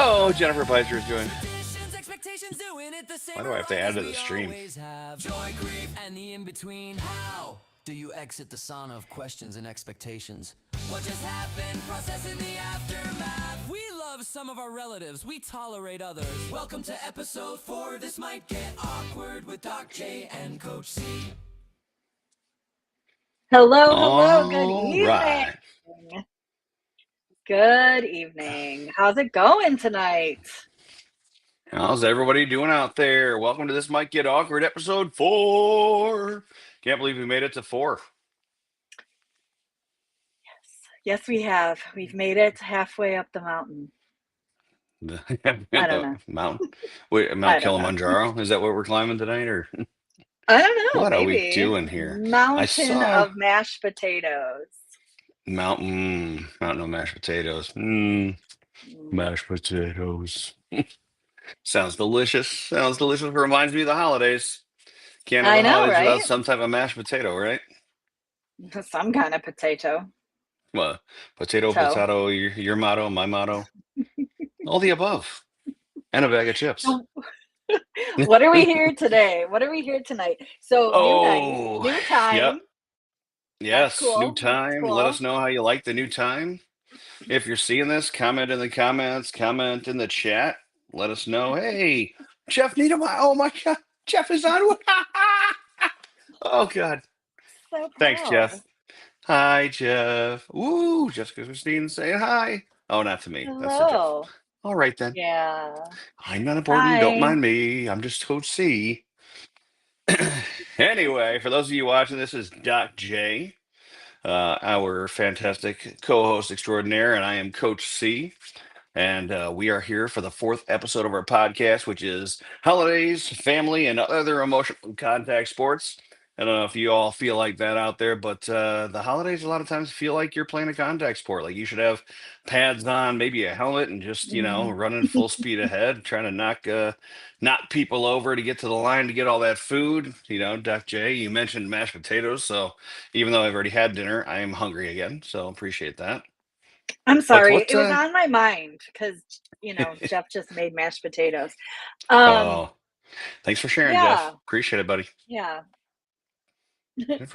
Oh, Jennifer Peister is doing. Why do I have to add to the stream? Joy, grief, and the in-between. How do you exit the sauna of questions and expectations? What just happened? Processing the aftermath. We love some of our relatives. We tolerate others. Welcome to episode 4. This might get awkward with Doc J and Coach C. Hello, good All evening. right. Good evening. How's it going tonight? How's everybody doing out there? Welcome to This Might Get Awkward, episode 4. Can't believe we made it to 4. Yes, we have. We've made it halfway up the mountain. I don't know. Mountain. Wait, Mount I don't know. Kilimanjaro? Is that what we're climbing tonight, or I don't know. what are we Maybe. doing here? I Mountain saw of mashed potatoes. mountain of mashed potatoes. Mashed potatoes. Sounds delicious. Sounds delicious. Reminds me of the holidays. Can't have I the know, holidays without right? some type of mashed potato, right? Some kind of potato. Well, potato, your motto, my motto, all the above, and a bag of chips. So, what are we here today? What are we here tonight? So new night, Oh, new yep. time. That's Yes, new cool. That's time. Let us cool. know how you like the new time. If you're seeing this, comment in the comments, comment in the chat. Let us know. Hey, Jeff Niedermeyer. Oh my God, Jeff is on. Oh God. So Thanks, proud. Jeff. Hi, Jeff. Ooh, Jessica Christine saying hi. Oh, not to me. That's to Jeff. Hello. All right then. Yeah. I'm not important. Don't Hi. mind me. I'm just Coach C. Anyway, for those of you watching, this is Doc J, our fantastic co-host extraordinaire, and I am Coach C. And we are here for the 4th episode of our podcast, which is holidays, family, and other emotional contact sports. I don't know if you all feel like that out there, but the holidays a lot of times feel like you're playing a contact sport. Like you should have pads on, maybe a helmet, and just Mhm. running full speed ahead, trying to knock people over to get to the line to get all that food. Doc J, you mentioned mashed potatoes, so even though I've already had dinner, I am hungry again. So appreciate that. I'm But sorry. what? It was on my mind because, Jeff just made mashed potatoes. Um, Oh, thanks for sharing, Jeff. yeah, Appreciate it, buddy. yeah.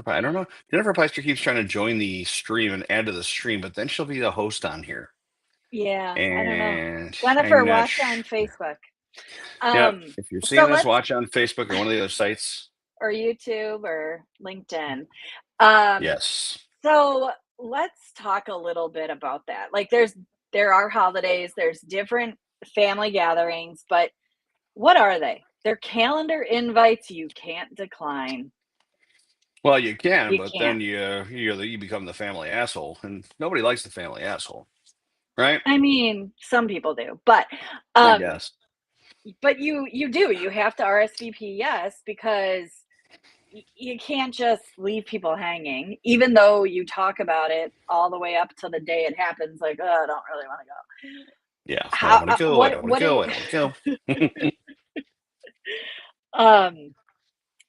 I don't know. Jennifer Peister keeps trying to join the stream and add to the stream, but then she'll be the host on here. Yeah, I don't know. And I'm Jennifer, not watch on sure. Facebook. Yep. Um, If you're so seeing this, let's watch on Facebook or one of the other sites. or YouTube or LinkedIn. Um, Yes. so let's talk a little bit about that. Like there are holidays, there's different family gatherings, but what are they? They're calendar invites you can't decline. Well, you can, You but then can't. you become the family asshole, and nobody likes the family asshole, right? I mean, some people do, but I um guess. you do. You have to RSVP yes because you can't just leave people hanging even though you talk about it all the way up to the day it happens like, "Oh, I don't really want to go." Yeah. I don't How want to go. I don't want to what go. is I don't want to go. um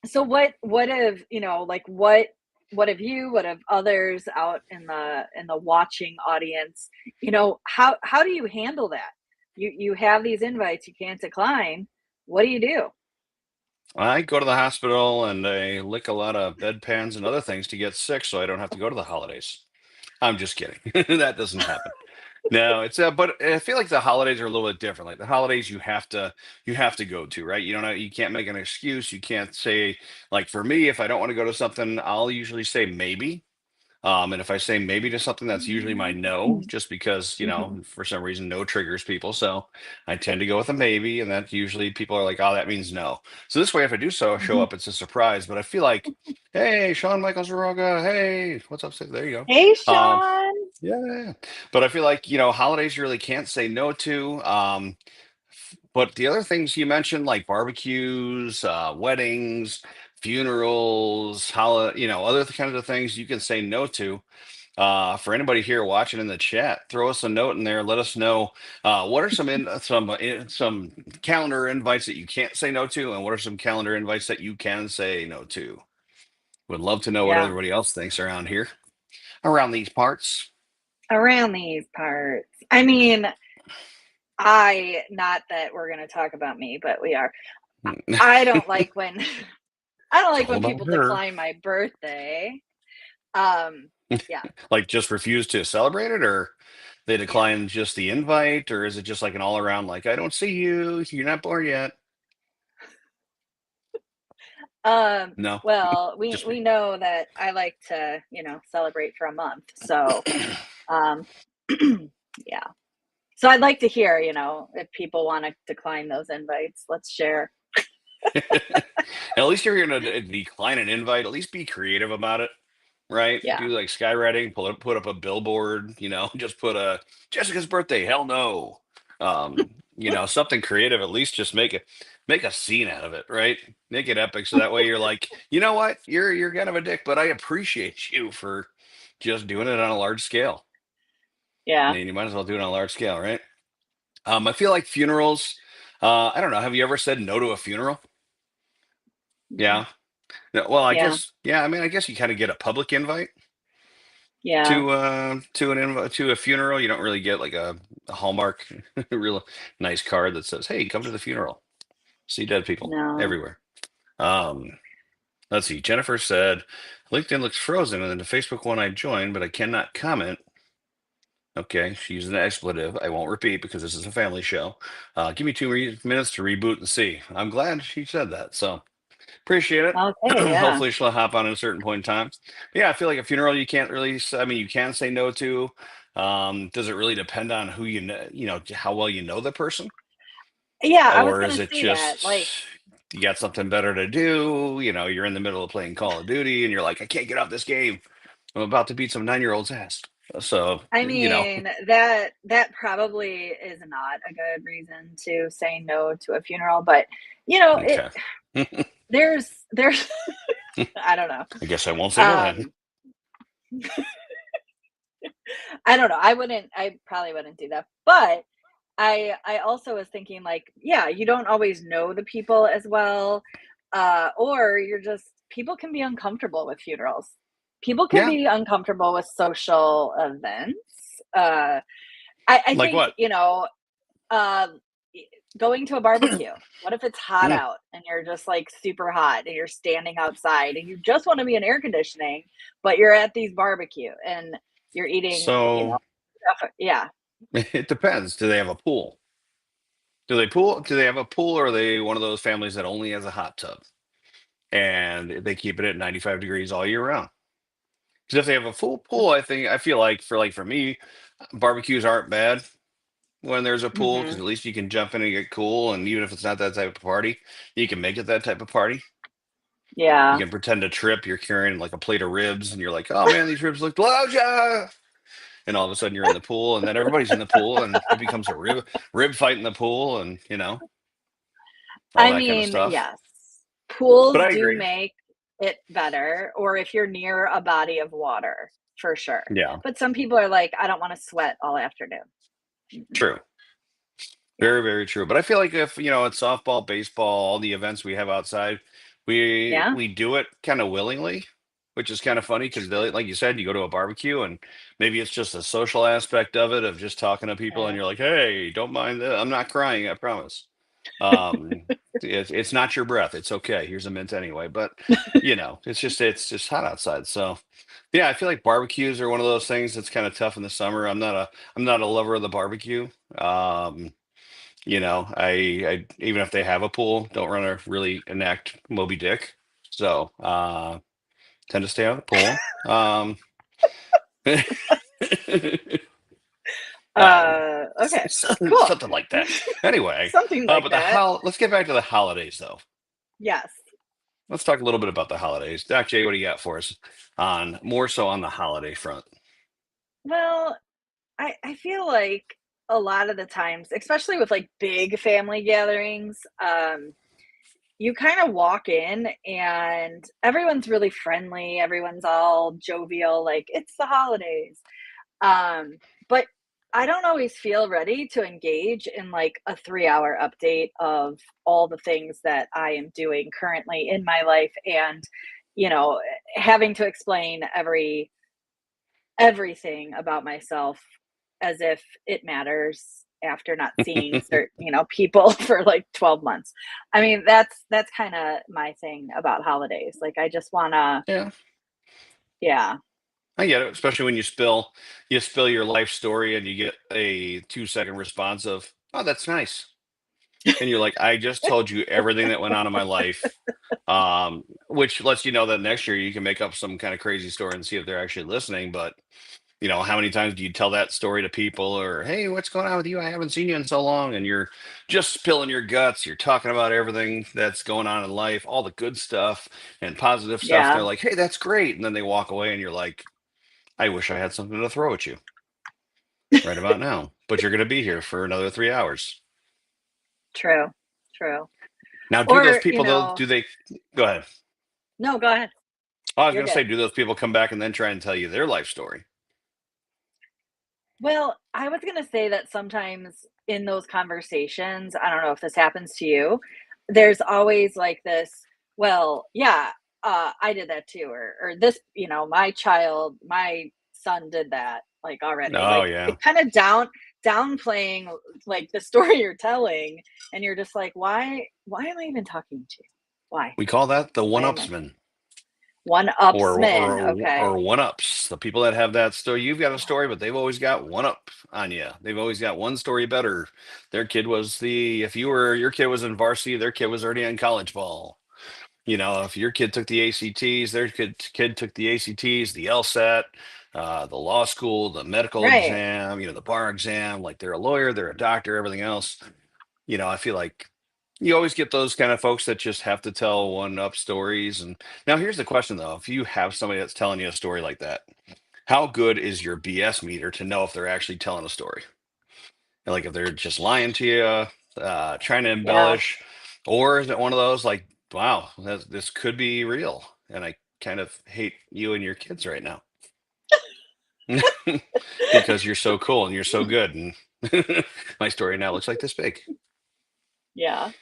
so what have, like what have you, what have others out in the watching audience, how do you handle that? You have these invites you can't decline. What do you do? I go to the hospital and I lick a lot of bedpans and other things to get sick so I don't have to go to the holidays. I'm just kidding. That doesn't happen. No, but I feel like the holidays are a little bit different. Like the holidays you have to go to, right? You don't know, you can't make an excuse. You can't say, like, for me, if I don't want to go to something, I'll usually say maybe. And if I say maybe to something, that's usually my no, just because, Mhm. for some reason, no triggers people. So I tend to go with a maybe, and that usually people are like, oh, that means no. So this way, if I do show Mhm. up, it's a surprise. But I feel like, hey, Shawn Michaels Zaroga, hey, what's up? There you Hey, go. Sean. Yeah. But I feel like, holidays you really can't say no to. But the other things you mentioned, like barbecues, weddings, funerals, other kinds of things you can say no to. For anybody here watching in the chat, throw us a note in there. Let us know what are some calendar invites that you can't say no to, and what are some calendar invites that you can say no to. Would love to know what Yeah, everybody else thinks around here, around these parts. around these parts. I mean, not that we're gonna talk about me, but we are. I don't like when I don't It's like all when about people her. decline my birthday. Yeah, Like just refuse to celebrate it, or they yeah. decline just the invite, or is it just like an all around like I don't see you, you're not born yet? Um, No, well, we just me. we know that I like to, celebrate for a month. So, um, yeah. So I'd like to hear, if people want to decline those invites, let's share. At least you're gonna decline an invite. At least be creative about it, right? Yeah. Do like skywriting, put up a billboard. Just put a Jessica's birthday. Hell no. Something creative. At least just make a scene out of it, right? Make it epic, so that way you're like, you know what? You're kind of a dick, but I appreciate you for just doing it on a large scale. Yeah. And you might as well do it on a large scale, right? I feel like funerals. I don't know. Have you ever said no to a funeral? Mm, Yeah. No, well, I yeah. guess, yeah. I mean, I guess you kind of get a public invite Yeah. to an invite to a funeral. You don't really get like a Hallmark, real nice card that says, "Hey, come to the funeral. See dead people No. everywhere." Um, let's see. Jennifer said, "LinkedIn looks frozen, and then the Facebook one I joined, but I cannot comment." Okay, she used an expletive. I won't repeat because this is a family show. Give me 2 minutes to reboot and see. I'm glad she said that. So. Appreciate it. Okay. Yeah. Hopefully she'll hop on at a certain point in time. But yeah, I feel like a funeral you can't really. I mean, you can say no to. Does it really depend on who how well you know the person, Yeah. I was or going is to it say that. just you got something better to do? You're in the middle of playing Call of Duty, and you're like, I can't get off this game. I'm about to beat some 9-year-old's ass. So I mean, that probably is not a good reason to say no to a funeral, but it okay. I there's I don't know. guess I won't say no then. Um I don't know. I probably wouldn't do that. But I also was thinking like, yeah, you don't always know the people as well. Or you're just people can be uncomfortable with funerals. People can Yeah, be uncomfortable with social events. I like think, what? uh, going to a barbecue. What if it's hot Hmm. out and you're just like super hot and you're standing outside and you just want to be in air conditioning, but you're at these barbecue and you're eating, So yeah. it depends. Do they have a pool? Do they have a pool, or are they one of those families that only has a hot tub and they keep it at 95 degrees all year round? Because if they have a full pool, I feel like for me, barbecues aren't bad when there's a pool, because Hmm. at least you can jump in and get cool, and even if it's not that type of party, you can make it that type of party. You Yeah. can pretend to trip. You're carrying like a plate of ribs, and you're like, "Oh man, these ribs look large!" And all of a sudden you're in the pool, and then everybody's in the pool, and it becomes a rib fight in the pool, and all I that kind of mean, stuff. yes, But pools I do agree. make it better, or if you're near a body of water, for sure. Yeah, But some people are like, I don't want to sweat all afternoon. Mm-mm. true. Yeah. Very, very true. But I feel like if, it's softball, baseball, all the events we have outside, we Yeah. we do it kind of willingly, which is kind of funny because like you said, you go to a barbecue and maybe it's just a social aspect of it, of just talking to people, and Yeah. you're like, hey, don't mind that. I'm not crying, I promise. Um, it's not your breath. It's okay. Here's a mint anyway. But it's just hot outside. So yeah, I feel like barbecues are one of those things that's kind of tough in the summer. I'm not a lover of the barbecue. Um, I even if they have a pool, don't want to really enact Moby Dick. So tend to stay out of the pool. I don't know. Okay. Cool. Something like that. Anyway, Something like but that. let's get back to the holidays though. Yes. Let's talk a little bit about the holidays. Doc J, what do you got for us on more so on the holiday front? Well, I feel like a lot of the times, especially with like big family gatherings, you kind of walk in and everyone's really friendly, everyone's all jovial, like it's the holidays. But I don't always feel ready to engage in like a 3-hour update of all the things that I am doing currently in my life and, you know, having to explain everything about myself as if it matters. after not seeing certain, people for like 12 months. I mean, that's kind of my thing about holidays. Like I just want to, Yeah, yeah. I get it. Especially when you spill your life story and you get a 2-second response of, "Oh, that's nice," and you're like, "I just told you everything that went on in my life," which lets you know that next year you can make up some kind of crazy story and see if they're actually listening. But how many times do you tell that story to people or, hey, what's going on with you? I haven't seen you in so long. And you're just spilling your guts. You're talking about everything that's going on in life, all the good stuff and positive stuff. Yeah. They're like, hey, that's great. And then they walk away and you're like, I wish I had something to throw at you right about now, but you're going to be here for another 3 hours. True. True. Now, do those Or, people, though, do they, go ahead. no, go ahead. I was You're going to say, good. do those people come back and then try and tell you their life story? Well, I was gonna say that sometimes in those conversations, I don't know if this happens to you, there's always like this, well, yeah, I did that too, or this, my son did that like already. Oh, Like yeah. it kind of downplaying like the story you're telling, and you're just like, why am I even talking to you? Why? We call that the Why am I one-upsman. or one-upsman? or Okay. one ups. The people that have that story, you've got a story, but they've always got one up on you. They've always got one story better. Their kid was the if you were your kid was in varsity, their kid was already on college ball. If your kid took the ACTs, their kid took the ACTs, the LSAT, the law school, the medical Right. exam, the bar exam. Like they're a lawyer, they're a doctor, everything else. I feel like you always get those kind of folks that just have to tell one up stories. And now here's the question though. If you have somebody that's telling you a story like that, how good is your BS meter to know if they're actually telling a story? And like if they're just lying to you, trying to Yeah. embellish, or is it one of those like, wow, this could be real. And I kind of hate you and your kids right now because you're so cool and you're so good. And my story now looks like this big. Yeah.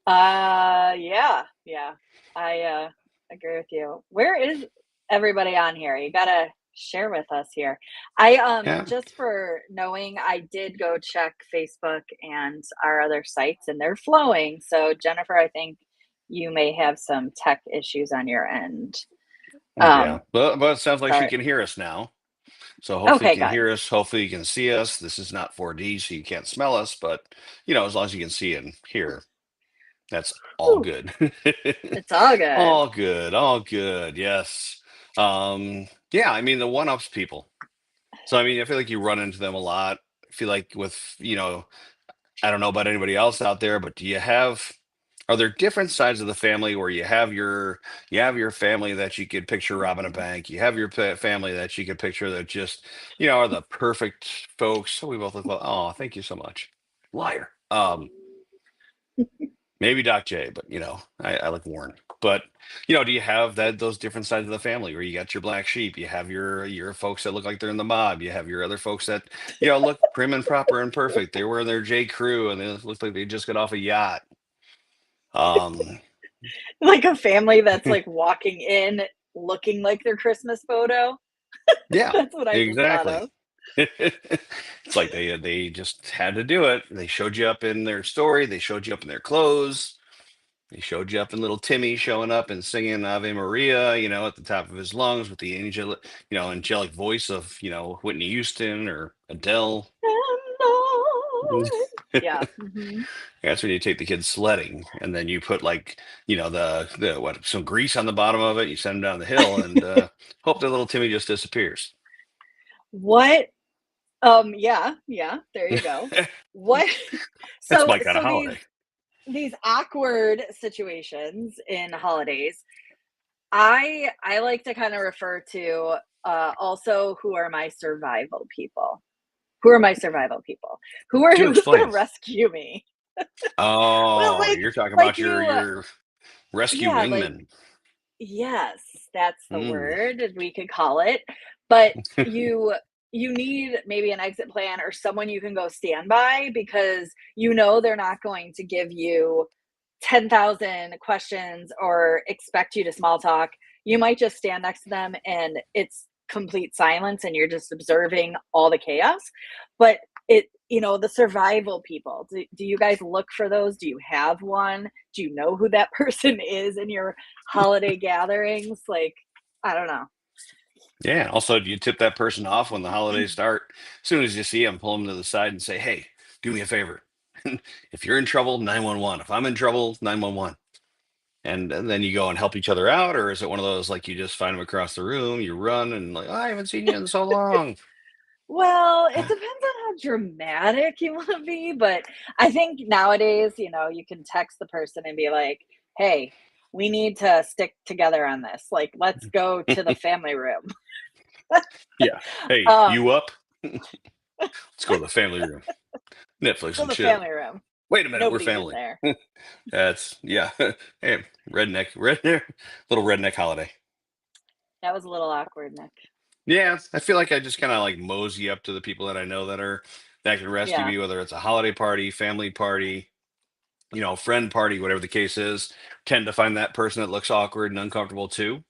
Yeah, yeah. I agree with you. Where is everybody on here? You gotta share with us here. I Yeah. just for knowing, I did go check Facebook and our other sites and they're flowing. So Jennifer, I think you may have some tech issues on your end. Oh, yeah. Um, But it sounds like she sorry. can hear us now. So hopefully you Okay, can good. hear us. Hopefully you can see us. This is not 4D, so you can't smell us. But, as long as you can see and hear, that's all Whew, good. it's all good. All good. All good. Yes. Yeah, I mean, the one-ups people. So, I mean, I feel like you run into them a lot. I feel like I don't know about anybody else out there, but are there different sides of the family where you have your family that you could picture robbing a bank, you have your family that you could picture that just are the perfect folks. So we both look like, oh, thank you so much, liar. Maybe Doc J, but I like Warren. But do you have those different sides of the family where you got your black sheep, you have your folks that look like they're in the mob, you have your other folks that look prim and proper and perfect. They're wearing their J. Crew and they look like they just got off a yacht. Um, Like a family that's like walking in looking like their Christmas photo. yeah, That's what I just thought exactly. of. It's like they just had to do it. They showed you up in their story. They showed you up in their clothes. They showed you up in little Timmy showing up and singing Ave Maria, at the top of his lungs with the angelic voice of, Whitney Houston or Adele. And Lord. Yeah. Mhm. That's when you take the kids sledding and then you put like, the what, some grease on the bottom of it. You send them down the hill and hope that little Timmy just disappears. What yeah, yeah, there you go. What That's so my kind of so these holiday. these awkward situations in holidays, I like to kind of refer to also who are my survival people. Who are my survival people? Do Who's gonna explain. rescue me? Well, Oh, like you're talking like about your you your rescue yeah, like wingman. yes, that's the Mm. word we could call it. But you need maybe an exit plan or someone you can go stand by because they're not going to give you 10,000 questions or expect you to small talk. You might just stand next to them and it's complete silence and you're just observing all the chaos. But the survival people. Do you guys look for those? Do you have one? Do you know who that person is in your holiday gatherings? Like, I don't know. Yeah. Also, do you tip that person off when the holidays start? As soon as you see them, pull them to the side and say, "Hey, do me a favor. If you're in trouble, 911. If I'm in trouble, 911." And then you go and help each other out, or is it one of those like you just find them across the room, you run, and like, "Oh, I haven't seen you in so long." Well, it depends on how dramatic you want to be, but I think nowadays, you can text the person and be like, "Hey, we need to stick together on this. Like, let's go to the family room." Yeah. Hey, Um, you up? Let's go to the family room. Netflix to and the chill. family room. Wait a minute, we're Nobody's in family. there. That's yeah. Hey, redneck, little redneck holiday. That was a little awkward, Nick. Yeah, I feel like I just kind of like mosey up to the people that I know that can rescue Yeah. me, whether it's a holiday party, family party, friend party, whatever the case is. Tend to find that person that looks awkward and uncomfortable too.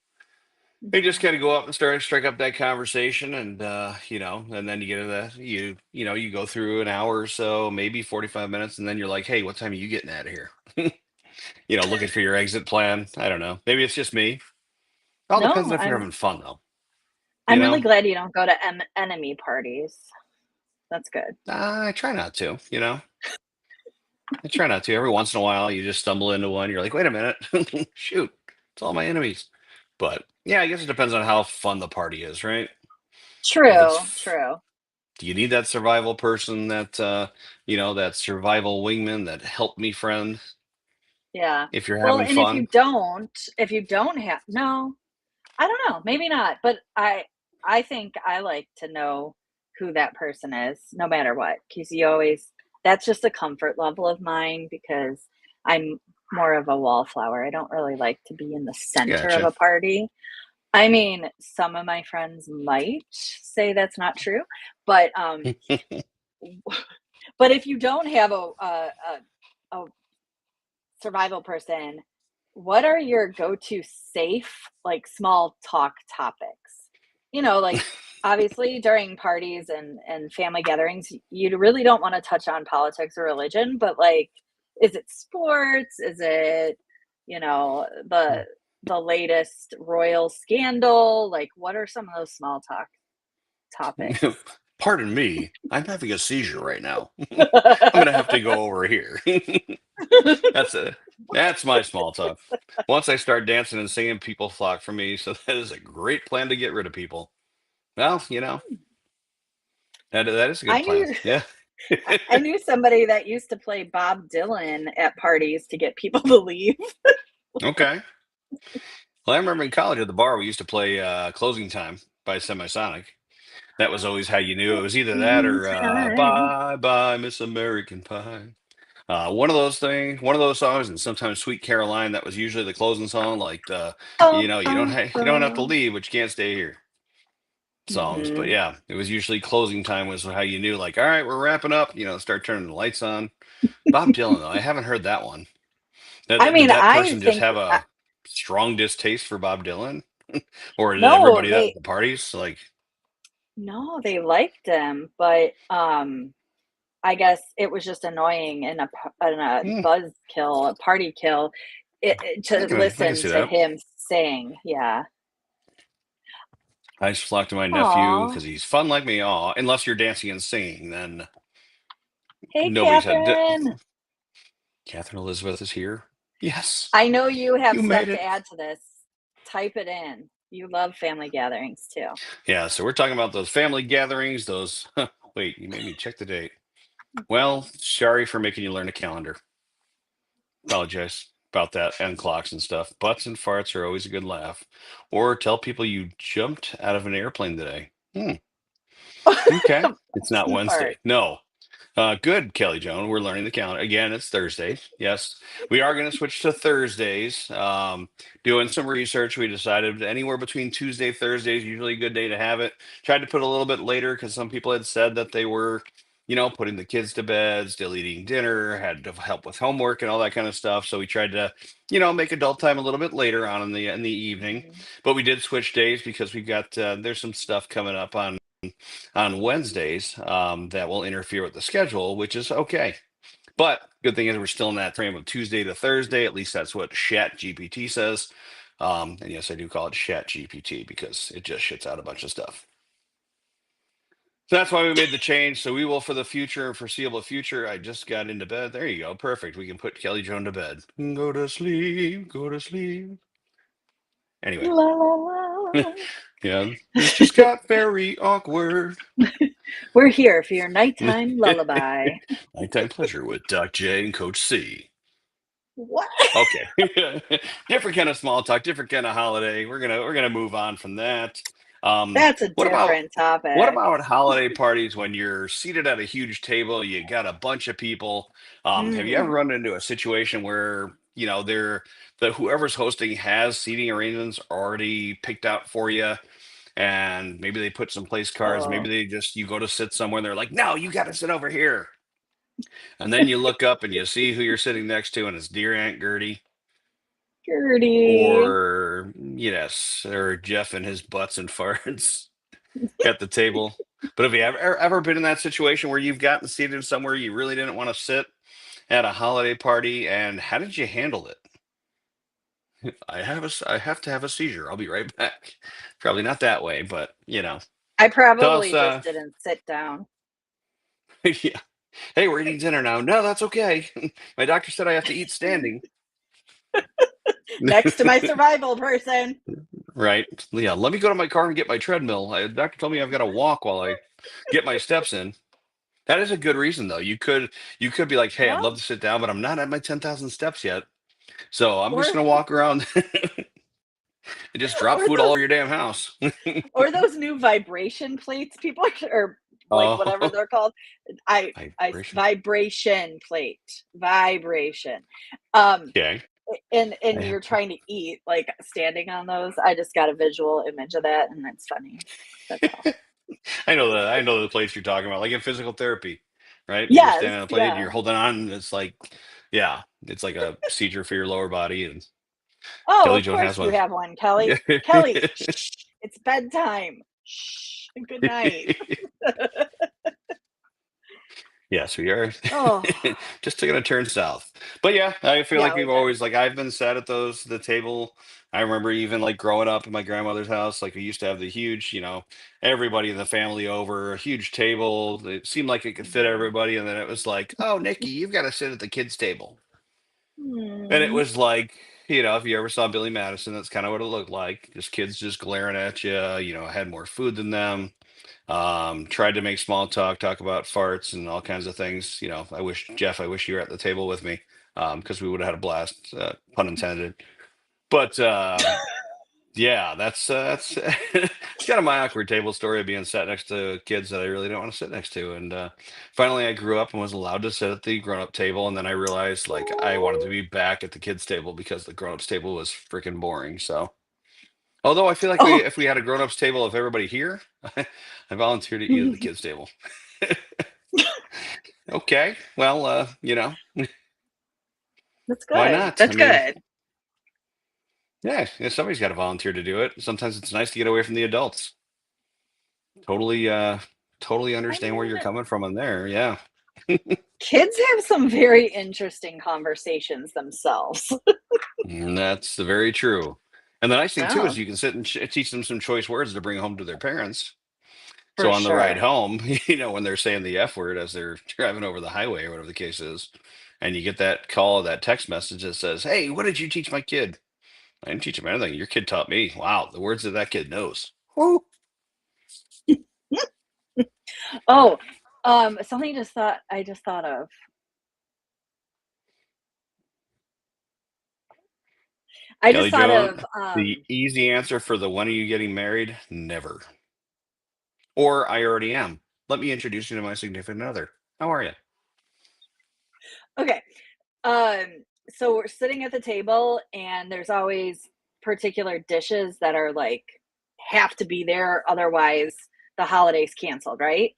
They just Mhm. kind of go up and strike up that conversation, and and then you get to you go through an hour or so, maybe 45 minutes, and then you're like, hey, what time are you getting out of here? Looking for your exit plan. I don't know. Maybe it's just me. All depends No, on if you're I'm having fun though. You I'm really know, glad you don't go to enemy parties. That's good. I try not to. I try not to. Every once in a while, you just stumble into one. You're like, wait a minute, shoot, it's all my enemies. But yeah, I guess it depends on how fun the party is, right? If True, it's, true. do you need that survival person, that survival wingman, that help me friend? Yeah. If you're Well, having and if fun, you don't have no, I don't know, maybe not, but I think I like to know who that person is no matter what, because you always that's just a comfort level of mine because I'm more of a wallflower. I don't really like to be in the center of gotcha. a party. I mean, some of my friends might say that's not true, but but if you don't have a survival person, what are your go-to safe, like, small talk topics? Like, obviously, during parties and family gatherings, you really don't wanna touch on politics or religion, but, like, is it sports? Is it, the latest royal scandal? Like, what are some of those small talk topics? Pardon me, I'm having a seizure right now. I'm gonna have to go over here. That's a that's my small talk. Once I start dancing and singing, people flock for me. So that is a great plan to get rid of people. Well, that is a good I plan. knew Yeah. I knew somebody that used to play Bob Dylan at parties to get people to leave. Okay. Well, I remember in college at the bar we used to play "Closing Time" by Semisonic. That was always how you knew it was either that Closing or time. "Bye Bye Miss American Pie." One of those things, one of those songs, and sometimes "Sweet Caroline." That was usually the closing song, like Bum, bum, you don't have to bum. leave, but you can't stay here songs. But Mhm. yeah, it was usually closing time was how you knew, like, all right, we're wrapping up. Start turning the lights on. Bob Dylan, though, I haven't heard that one. I Did mean, that I person just think have a strong distaste for Bob Dylan, or did no, everybody at they the parties like? no, they liked him, but, I guess it was just annoying in a Hmm, buzz kill, a party kill, to I can listen see to that. him sing, yeah. I just flock to my nephew Aw. because he's fun like me. Aw, unless you're dancing and singing, then Hey, nobody's had. Catherine. Catherine Elizabeth is here. Yes, I know you have you made stuff it. to add to this. Type it in. You love family gatherings too. Yeah, so we're talking about those family gatherings. Those. Wait, you made me check the date. Well, sorry for making you learn a calendar. Apologize about that and clocks and stuff. Butts and farts are always a good laugh. Or tell people you jumped out of an airplane today. Okay. It's Butts not and Wednesday. farts. No. Good, Kelly Joan. We're learning the calendar. Again, it's Thursday. Yes, we are going to switch to Thursdays. Doing some research, we decided anywhere between Tuesday, Thursday is usually a good day to have it. Tried to put a little bit later because some people had said that they were, putting the kids to bed, still eating dinner, had to help with homework and all that kind of stuff. So we tried to, make adult time a little bit later on in the evening. Mhm. But we did switch days because we've got there's some stuff coming up on on Wednesdays that will interfere with the schedule, which is okay. But good thing is we're still in that frame of Tuesday to Thursday. At least that's what Chat GPT says. And yes, I do call it Chat GPT because it just shits out a bunch of stuff. So that's why we made the change. So we will, for the future, foreseeable future. I just got into bed. There you go. Perfect. We can put Kelly Joan to bed. Go to sleep. Go to sleep. Anyway, La, la, la. yeah, this just got very awkward. We're here for your nighttime lullaby. Nighttime pleasure with Doc J and Coach C. What? Okay. Different kind of small talk, different kind of holiday. We're gonna move on from that. That's a What about different topic. holiday parties when you're seated at a huge table, you got a bunch of people? Have you ever Hmm. run into a situation where, they're the whoever's hosting has seating arrangements already picked out for you? And maybe they put some place cards, maybe Oh, they just you go to sit somewhere and they're like, no, you gotta sit over here. And then you look up and you see who you're sitting next to, and it's dear Aunt Gertie. Gertie. Or yes, or Jeff and his butts and farts at the table. But have you ever been in that situation where you've gotten seated somewhere you really didn't want to sit at a holiday party, and how did you handle it? I have to have a seizure. I'll be right back. Probably not that way, but I tell us. probably just didn't sit down Yeah. Hey, we're eating dinner now. No, that's okay. My doctor said I have to eat standing. next to my survival person. Right. Yeah. Let me go to my car and get my treadmill. The doctor told me I've got to walk while I get my steps in. That is a good reason, though. You could be like, "Hey, I'd love Well, to sit down, but I'm not at my 10,000 steps yet, so I'm just or gonna walk around and just drop or food all those over your damn house." or those new vibration plates people are, or like whatever Oh, they're called. I vibration. vibration plate. Vibration. Um Okay. and I have, you're trying to eat like standing on those. I just got a visual image of that and it's funny. That's all. I know the place you're talking about, like in physical therapy, right? You're Yes, standing on a plate and yeah. you're holding on, and it's like, yeah, it's like a procedure for your lower body, and Oh, Kelly of Joan has course you one. have one, Yeah. Kelly. Kelly, shh, it's bedtime. Shh, good night. Yes, we are Oh, just taking a turn south. But yeah, I feel like yeah, we've we've been. always like I've been sat at the table. I remember even like growing up in my grandmother's house, like we used to have the huge, everybody in the family over, a huge table. It seemed like it could fit Mhm. everybody, and then it was like, oh, Nikki, you've got to sit at the kids' table. And it Hmm. was like, if you ever saw Billy Madison, that's kind of what it looked like. Just kids just glaring at you, had more food than them. Tried to make small talk about farts and all kinds of things. I wish you were at the table with me, because we would have had a blast, pun intended. But yeah, that's it's kind of my awkward table story of being sat next to kids that I really don't want to sit next to. And finally, I grew up and was allowed to sit at the grown-up table, and then I realized like I wanted to Oh. be back at the kids' table because the grown-ups table was freaking boring. So. Although I feel like Oh. if we had a grown-ups table of everybody here, I volunteer to eat at the kids' table. Okay, well, That's why good. not? I That's mean, good. yeah, somebody's got to volunteer to do it. Sometimes it's nice to get away from the adults. Totally, totally I understand where mean, you're coming from in there. Yeah, kids have some very interesting conversations themselves. and that's very true. And the nice thing too is Oh, you can sit and teach them some choice words to bring home to their parents. So for on the ride sure. home, when they're saying the F word as they're driving over the highway or whatever the case is, and you get that call, that text message that says, "Hey, what did you teach my kid?" I didn't teach him anything. Your kid taught me. Wow, the words that kid knows. Woo. Oh, something I just thought of. I just Kelly thought Joan, of the easy answer for the when are you getting married? Never. Or I already am. Let me introduce you to my significant other. How are you? okay. Um, so we're sitting at the table and there's always particular dishes that are like have to be there, otherwise the holiday's canceled, right?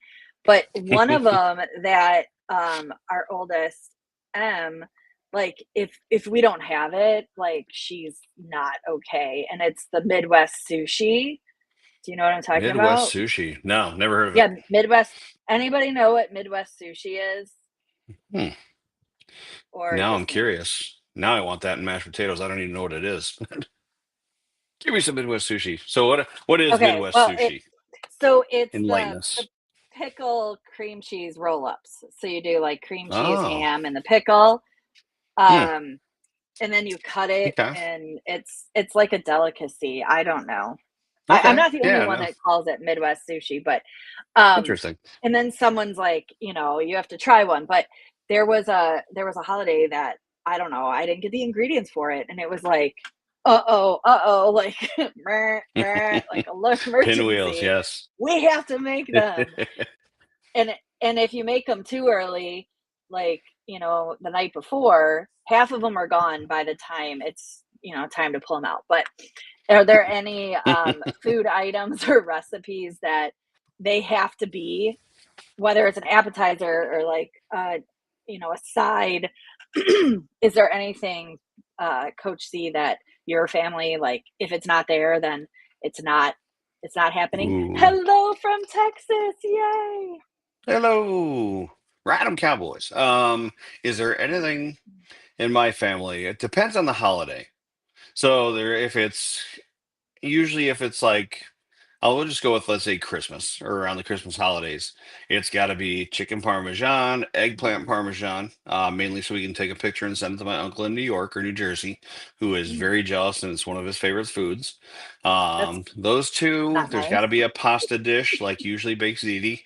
But one of them that our oldest M, like if we don't have it, like she's not okay. And it's the Midwest sushi. Do you know what I'm talking Midwest about? sushi. No, never heard of it. Yeah, Midwest. Anybody know what Midwest sushi is? Hmm. Or Now I'm just me? curious. Now I want that in mashed potatoes. I don't even know what it is. Give me some Midwest sushi. So what is Okay, Midwest well, sushi? it's Enlighten the us. pickle cream cheese roll-ups. So you do like cream cheese, Oh. ham, and the pickle. Hmm. Um, and then you cut it, Okay. and it's like a delicacy. I don't know. I'm Okay. not the only Yeah, one no. that calls it Midwest sushi, but um, Interesting. and then someone's like, you have to try one. But there was a holiday that I don't know. I didn't get the ingredients for it, and it was like, uh oh, like meh, meh, like alert Pinwheels, emergency. yes. We have to make them, and if you make them too early, like, the night before, half of them are gone by the time it's, time to pull them out. But are there any, food items or recipes that they have to be, whether it's an appetizer or like, a side? Is there anything, Coach C, that your family, like, if it's not there, then it's not happening? Ooh. Hello from Texas, yay! Hello. Random Cowboys. Is there anything in my family? It depends on the holiday. So there, if it's usually if it's like, I'll just go with, let's say, Christmas or around the Christmas holidays. It's got to be chicken parmesan, eggplant Mm, parmesan, mainly so we can take a picture and send it to my uncle in New York or New Jersey, who is mm, very jealous and it's one of his favorite foods. that's Those two, not there's got nice. to be a pasta dish, like usually baked ziti.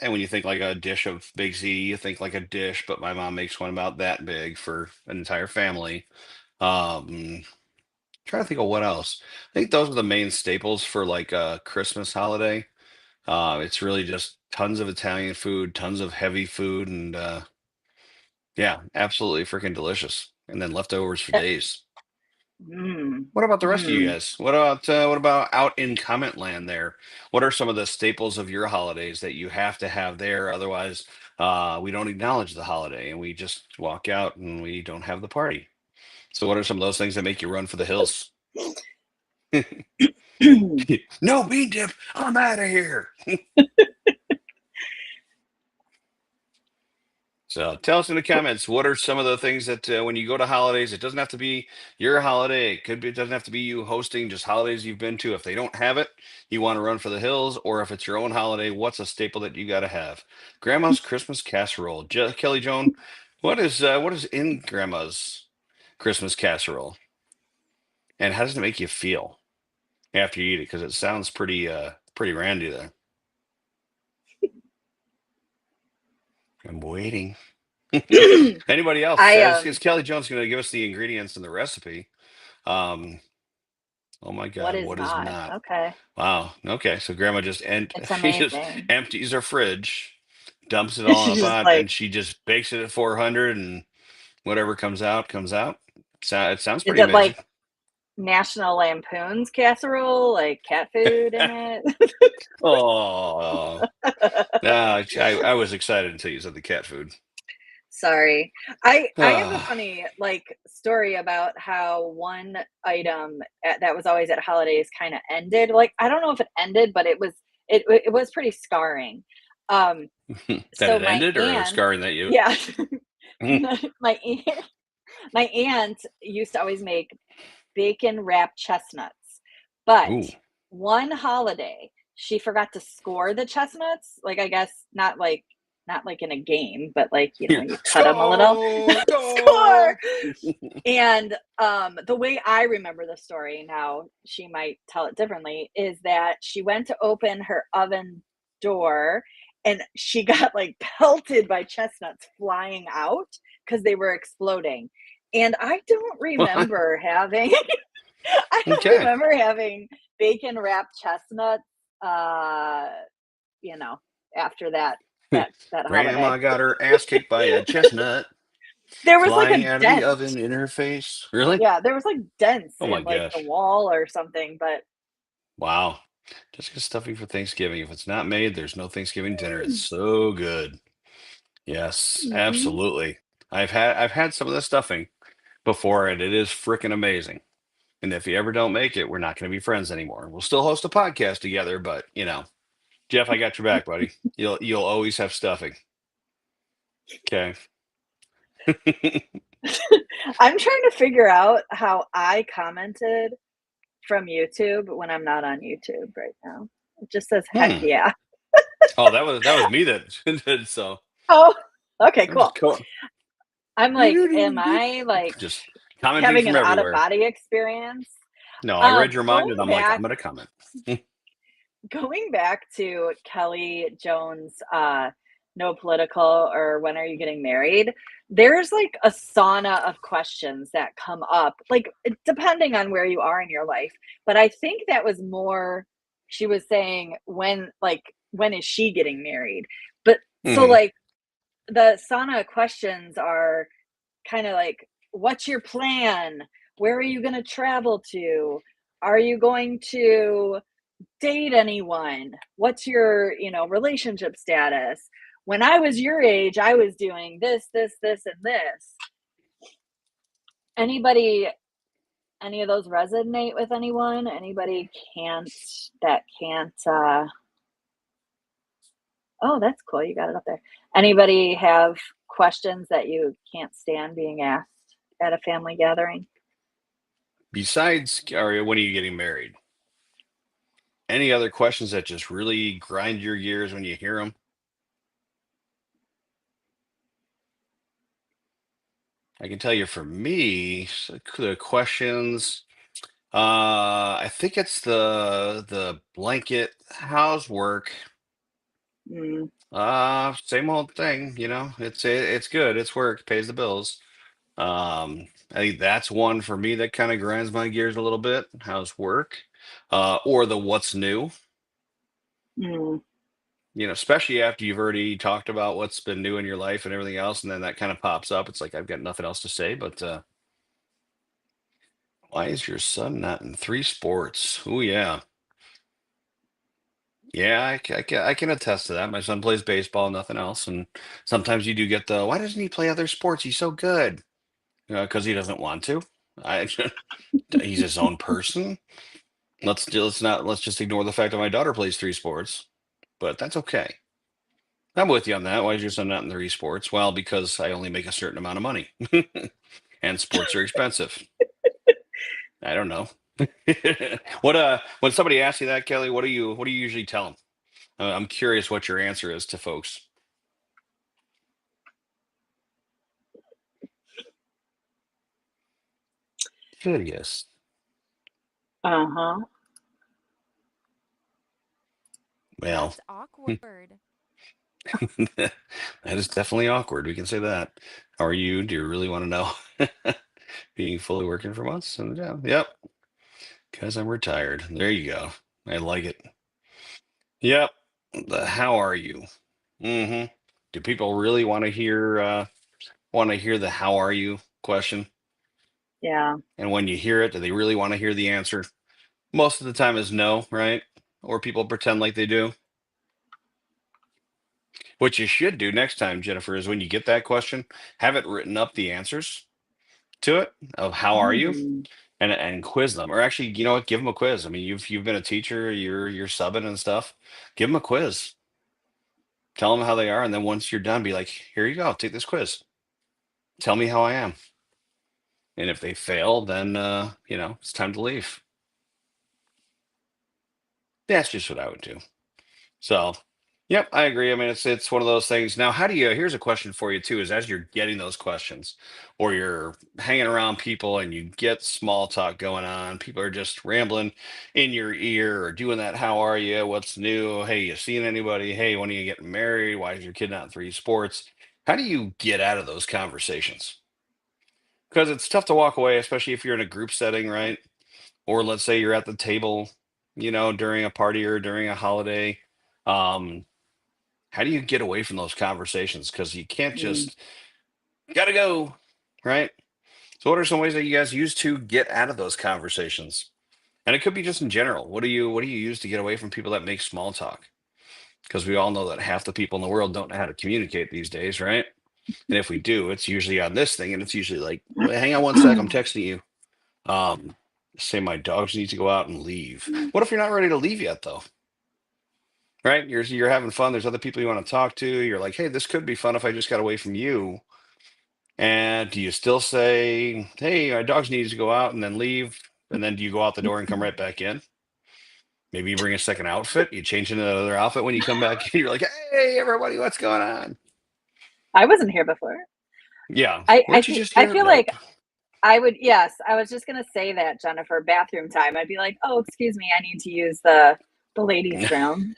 And when you think like a dish of baked ziti, you think like a dish, but my mom makes one about that big for an entire family. Trying to think of what else. I think those are the main staples for like a Christmas holiday. It's really just tons of Italian food, tons of heavy food, and yeah, absolutely freaking delicious. And then leftovers for Uh, days. mm, What about the rest of you mm. guys? What about out in comment land there? What are some of the staples of your holidays that you have to have there? Otherwise, we don't acknowledge the holiday and we just walk out and we don't have the party. So, what are some of those things that make you run for the hills? No bean dip. I'm out of here. So tell us in the comments, what are some of the things that when you go to holidays, it doesn't have to be your holiday. It could be, it doesn't have to be you hosting, just holidays you've been to. If they don't have it, you want to run for the hills, or if it's your own holiday, what's a staple that you got to have? Grandma's Christmas casserole. Kelly Joan, what is in Grandma's Christmas casserole, and how does it make you feel after you eat it? Because it sounds pretty randy there. I'm waiting. Anybody else? I Is Kelly Jones going to give us the ingredients and the recipe? Um, oh my What God, is what is not? not? Okay. Wow. Okay, so Grandma just It's she just amazing. empties her fridge, dumps it all in a She's just pot, like, and she just bakes it at 400, and whatever comes out comes out. It sounds is pretty it amazing. like National Lampoon's casserole, like cat food in it? Oh, I was excited until you said the cat food. Sorry. I have a Ah, funny, like, story about how one item that was always at holidays kind of ended. Like, I don't know if it ended, but it was pretty scarring. Um, that so it my ended or aunt, scarring that you? yeah, my aunt, my aunt used to always make bacon wrapped chestnuts. But Ooh. one holiday, she forgot to score the chestnuts. Like, I guess not like in a game, but like, Yeah. you cut them a little. Score, Score. score. And the way I remember the story, now she might tell it differently, is that she went to open her oven door and she got like pelted by chestnuts flying out because they were exploding. And I don't What? remember having I don't Okay. remember having bacon wrapped chestnuts, uh, you know, after that holiday. Grandma got her ass kicked by a chestnut There was like flying a out of the dent. oven in her face. Really? Yeah, there was like dents Oh my in like the gosh. wall or something, but Wow. Jessica stuffing for Thanksgiving. If it's not made, there's no Thanksgiving dinner. It's mm, so good. Yes, mhm. absolutely. I've had some of the stuffing before and it is freaking amazing. And if you ever don't make it, we're not going to be friends anymore. We'll still host a podcast together, but Jeff, I got your back, buddy. You'll always have stuffing. Okay. I'm trying to figure out how I commented from YouTube when I'm not on YouTube right now. It just says heck Hmm. yeah. Oh, that was me that did so. Oh, okay, I'm just cool. I'm like, am I like just commenting having from an out of everywhere. body experience? No, I read your mind, and Going I'm like, I'm back gonna comment. going back to Kelly Jones, no political or when are you getting married? There's like a sauna of questions that come up, like depending on where you are in your life. But I think that was more, she was saying when is she getting married? But so Hmm. like the sauna questions are kind of like, what's your plan? Where are you going to travel to? Are you going to date anyone? What's your, relationship status? When I was your age, I was doing this, this, this, and this. Anybody, any of those resonate with anyone? Anybody can't, oh, that's cool. You got it up there. Anybody have questions that you can't stand being asked at a family gathering? Besides, Aria, when are you getting married? Any other questions that just really grind your gears when you hear them? I can tell you for me, the questions. I think it's the blanket. How's work? Mm, Same old thing. It's good. It's work. Pays the bills. I think that's one for me that kind of grinds my gears a little bit. How's work? Or the what's new? mm, Especially after you've already talked about what's been new in your life and everything else, and then that kind of pops up. It's like I've got nothing else to say, but why is your son not in three sports? Oh yeah. Yeah, I can attest to that. My son plays baseball, nothing else. And sometimes you do get why doesn't he play other sports? He's so good. Because he doesn't want to. I, he's his own person. Let's just ignore the fact that my daughter plays three sports, but that's okay. I'm with you on that. Why is your son not in three sports? Well, because I only make a certain amount of money, and sports are expensive. I don't know. When somebody asks you that, Kelly, what do you usually tell them? I'm curious what your answer is to folks. Curious. uh-huh. Well, That's awkward. that is definitely awkward. We can say that. How are you? Do you really want to know? Being fully working for months? And yeah, yep. Because I'm retired. There you go. I like it. Yep. How are you? Hmm. Do people really want to hear the how are you question? Yeah. And when you hear it, do they really want to hear the answer? Most of the time is no, right? Or people pretend like they do. What you should do next time, Jennifer, is when you get that question, have it written up the answers to it of how are you, Mm, and quiz them. Or actually, you know what? Give them a quiz. I mean, you've been a teacher, you're subbing and stuff. Give them a quiz. Tell them how they are, and then once you're done, be like, "Here you go. Take this quiz. Tell me how I am." And if they fail, then it's time to leave. That's just what I would do. So, yep, I agree. I mean, it's one of those things. Now, how do you? Here's a question for you too: is as you're getting those questions, or you're hanging around people and you get small talk going on, people are just rambling in your ear or doing that. How are you? What's new? Hey, you seen anybody? Hey, when are you getting married? Why is your kid not in three sports? How do you get out of those conversations? Because it's tough to walk away, especially if you're in a group setting, right? Or let's say you're at the table, during a party or during a holiday. Um, how do you get away from those conversations? Because you can't mm. just gotta go, right? So, what are some ways that you guys use to get out of those conversations? And it could be just in general. What do you use to get away from people that make small talk? Because we all know that half the people in the world don't know how to communicate these days, right? And if we do, it's usually on this thing, and it's usually like, "Wait, hang on one sec, I'm texting you." Um, say my dogs need to go out and leave. What if you're not ready to leave yet, though? Right? You're having fun. There's other people you want to talk to. You're like, hey, this could be fun if I just got away from you. And do you still say, hey, my dogs need to go out and then leave? And then do you go out the door and come right back in? Maybe you bring a second outfit. You change into another outfit when you come back in. You're like, hey, everybody, what's going on? I wasn't here before. Yeah. I I, Weren't you fe- just I here? feel like Nope. I would, yes, I was just gonna say that, Jennifer, bathroom time. I'd be like, "Oh, excuse me, I need to use the ladies' room.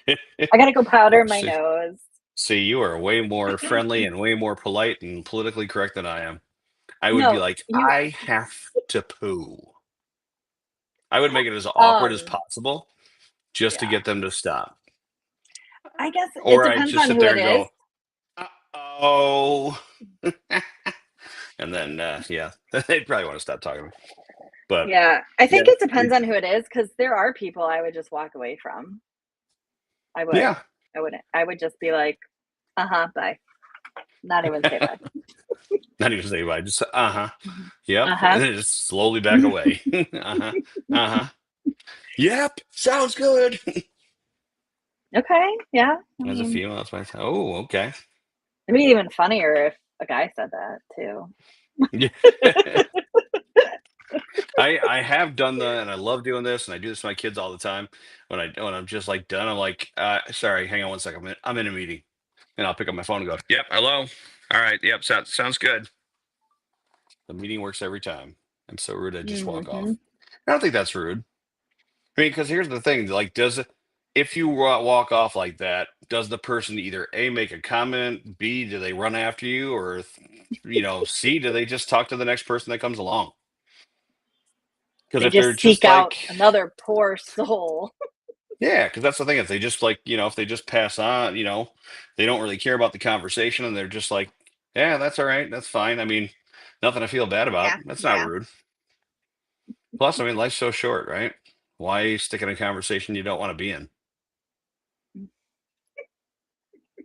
I gotta go powder Oh, my nose." see, you are way more friendly and way more polite and politically correct than I am. I would be No, like, you I have to poo. I would make it as awkward as um possible just to yeah. get them to stop. I guess it Or I'd depends just on sit who there it and is. go, oh. And then, yeah, they'd probably want to stop talking to me. But Yeah, I yeah, think it depends on who it is because there are people I would just walk away from. I would. yeah, I wouldn't. I would just be like, "Uh-huh, bye." Not even say bye. not even say bye, just yep, Uh-huh. and then just slowly back away. Uh huh. Yep, sounds good. Okay, yeah. I As a mean, female, that's my oh, okay. it'd be even funnier if a guy said that too. Yeah. I have done that, and I love doing this, and I do this to my kids all the time. When I'm just like done, I'm like, sorry, hang on one second, I'm in a meeting, and I'll pick up my phone and go, yep, hello, all right, yep, sounds good. The meeting works every time. I'm so rude, I just walk off. Mhm. I don't think that's rude. I mean, because here's the thing, like, if you walk off like that, does the person either A, make a comment, B, do they run after you, or C, do they just talk to the next person that comes along? Because They if they're just seek just out like, another poor soul. yeah, because that's the thing. If they just like, if they just pass on, they don't really care about the conversation and they're just like, yeah, that's all right. That's fine. I mean, nothing to feel bad about. Yeah, That's not yeah. rude. Plus, I mean, life's so short, right? Why stick in a conversation you don't want to be in?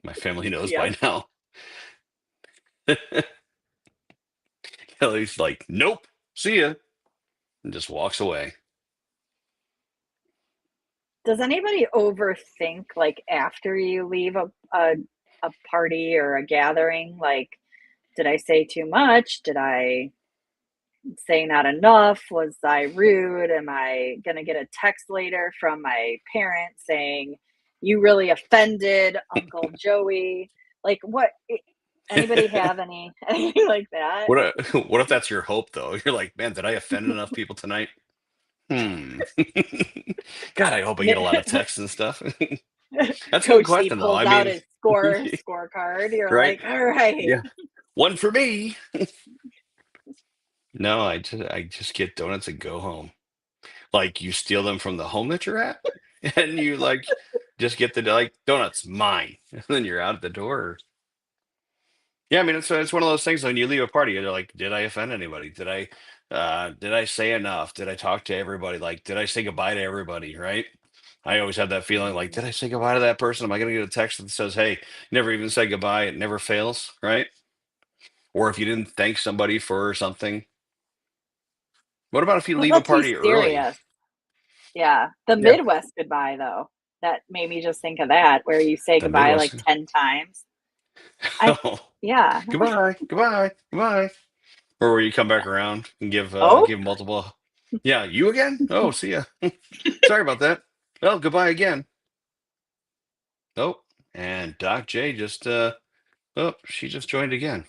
My family knows Yep. by now. He's like, nope, see ya, and just walks away. Does anybody overthink like after you leave a party or a gathering? Like, did I say too much? Did I say not enough? Was I rude? Am I gonna get a text later from my parents saying you really offended Uncle Joey? Like, anybody have anything like that? What if that's your hope though? You're like, man, did I offend enough people tonight? Hmm. God, I hope I get a lot of texts and stuff. That's a good Coach C question, though. pulls I out mean, his scorecard. You're right? like, all right. Yeah, one for me. No, I just get donuts and go home. Like you steal them from the home that you're at, and you like just get the like donuts mine, and then you're out at the door. Yeah, I mean it's one of those things when you leave a party, you're like, did I offend anybody? Did I say enough? Did I talk to everybody? Like, did I say goodbye to everybody? Right? I always had that feeling like, did I say goodbye to that person? Am I going to get a text that says, hey, never even say goodbye? It never fails, right? Or if you didn't thank somebody for something. What about if you What leave a about too party early? serious? Yeah. The Yeah. Midwest goodbye, though, that made me just think of that, where you say The goodbye like Midwest. 10 times. I, Oh, yeah. goodbye, goodbye, goodbye. Or where you come back around and Oh, give multiple. Yeah, you again? Oh, see ya. Sorry about that. Well, goodbye again. Oh, and Doc J just oh, she just joined again.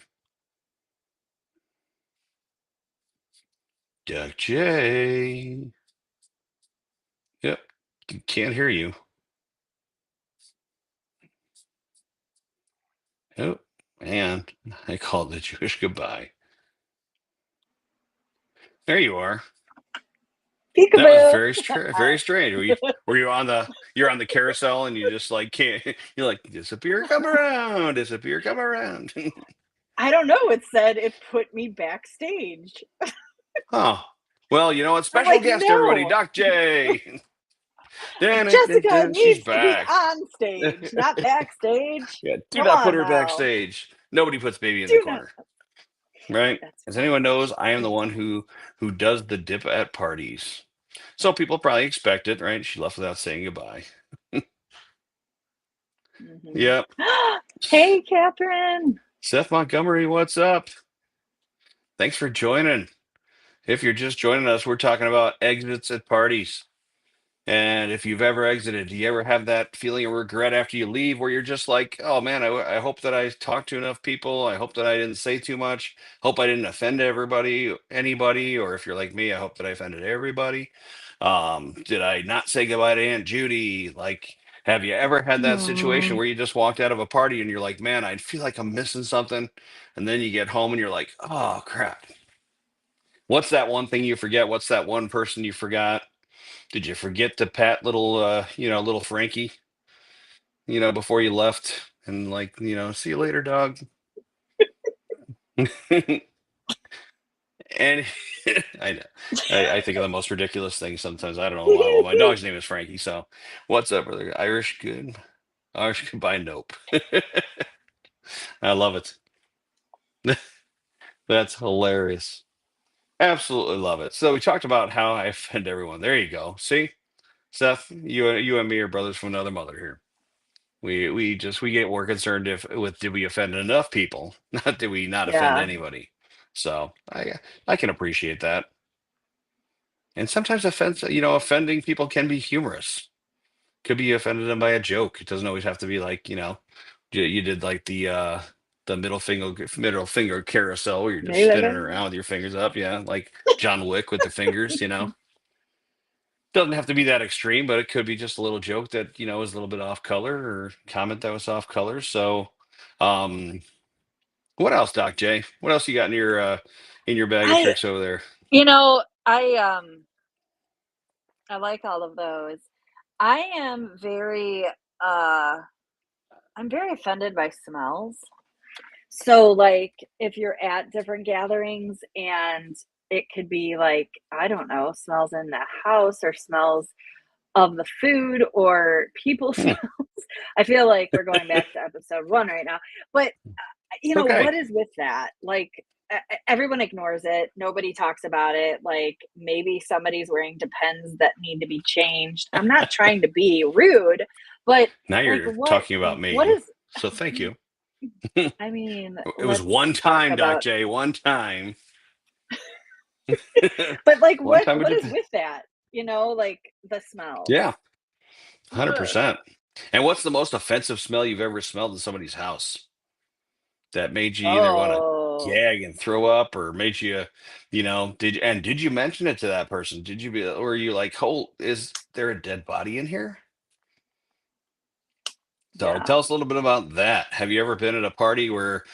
Doc J. Yep. Can't hear you. Oh, and I called the Jewish goodbye. There you are. That was peekaboo. very strange. Were you on the you're on the carousel and you just like can't you're like disappear, come around. I don't know. It said it put me backstage. Oh, well, you know what? I'm Special like, guest, everybody, no, Doc J. Jessica She's needs to be back. on stage, not backstage. Yeah, do Come not put on her now. backstage. Nobody puts baby in the Do not. corner, right? That's As funny. anyone knows, I am the That's one funny. who does the dip at parties. So people probably expect it, right? She left without saying goodbye. Hmm. Yep. Hey, Catherine. Seth Montgomery, what's up? Thanks for joining. If you're just joining us, we're talking about exits at parties. And if you've ever exited, do you ever have that feeling of regret after you leave where you're just like, oh man, I hope that I talked to enough people. I hope that I didn't say too much. Hope I didn't offend anybody. Or if you're like me, I hope that I offended everybody. Did I not say goodbye to Aunt Judy? Like, have you ever had that situation Hmm. where you just walked out of a party and you're like, man, I feel like I'm missing something. And then you get home and you're like, oh crap. What's that one thing you forget? What's that one person you forgot? Did you forget to pat little little Frankie, before you left and like, see you later, dog. And I know. I think of the most ridiculous things sometimes. I don't know why. Well, my dog's name is Frankie, so what's up, brother? Irish good. Irish goodbye, nope. I love it. That's hilarious. Absolutely love it. So we talked about how I offend everyone. There you go. See, Seth, you and me are brothers from another mother here. We get more concerned if with did we offend enough people, not did we not offend Yeah. anybody. So I can appreciate that. And sometimes offending people can be humorous. Could be offended them by a joke. It doesn't always have to be like, you did like the middle finger carousel where you're just spinning Mayweather. around with your fingers up, yeah, like John Wick with the fingers. Doesn't have to be that extreme, but it could be just a little joke that, is a little bit off color or comment that was off color. So, um, what else, Doc J? What else you got in your bag of I, tricks over there? you know, I like all of those. I am uh I'm very offended by smells. So, like, if you're at different gatherings and it could be like, I don't know, smells in the house or smells of the food or people Hmm, smells. I feel like we're going back to episode 1 right now. But it's what okay. is with that? Like, everyone ignores it. Nobody talks about it. Like, maybe somebody's wearing Depends that need to be changed. I'm not trying to be rude, but Now like, you're talking about what me, is, so thank you. I mean, It was one let's talk time, Doc about, J. One time. but like, One time it what is did. with that? Like the smells. Yeah, Ugh. 100%. And what's the most offensive smell you've ever smelled in somebody's house that made you either want to Oh, gag and throw up or made you, did you mention it to that person? Did you be, or were you like, oh, is there a dead body in here? So yeah. tell us a little bit about that. Have you ever been at a party where,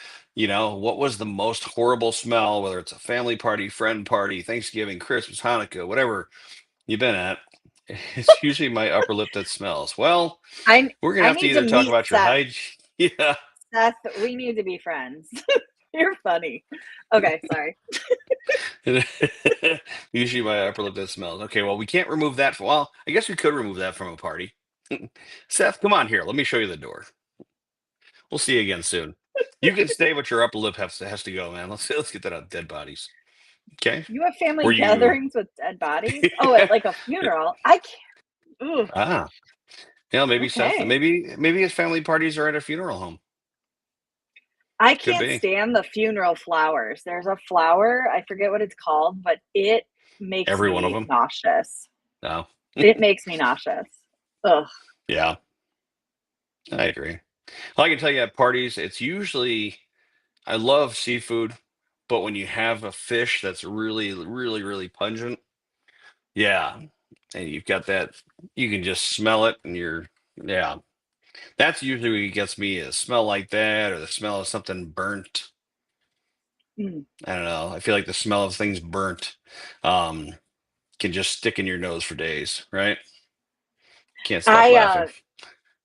what was the most horrible smell, whether it's a family party, friend party, Thanksgiving, Christmas, Hanukkah, whatever you've been at? It's usually my upper lip that smells. Well, I we're gonna I have to need to either talk meet about your Seth. hygiene. Yeah. Seth, we need to be friends. You're funny. Okay, sorry. Usually my upper lip that smells. Okay, well, we can't remove that. Well, I guess we could remove that from a party. Seth, come on here. Let me show you the door. We'll see you again soon. You can stay, but your upper lip has to go, man. Let's get that out. Dead bodies. Okay. You have family Were you? gatherings with dead bodies? Oh, at like a funeral. I can't. Ugh. Ah, yeah. Maybe Seth. Okay. Maybe his family parties are at a funeral home. I Could can't be. stand the funeral flowers. There's a flower, I forget what it's called, but it makes Every one of me them. nauseous. No. It makes me nauseous. Ugh. Yeah, I agree. Well, I can tell you at parties, it's usually I love seafood, but when you have a fish that's really, really, really pungent, yeah, and you've got that, you can just smell it, and yeah, that's usually what gets me is smell like that or the smell of something burnt. Mm. I don't know. I feel like the smell of things burnt um, can just stick in your nose for days, right? Can't stop I laughing.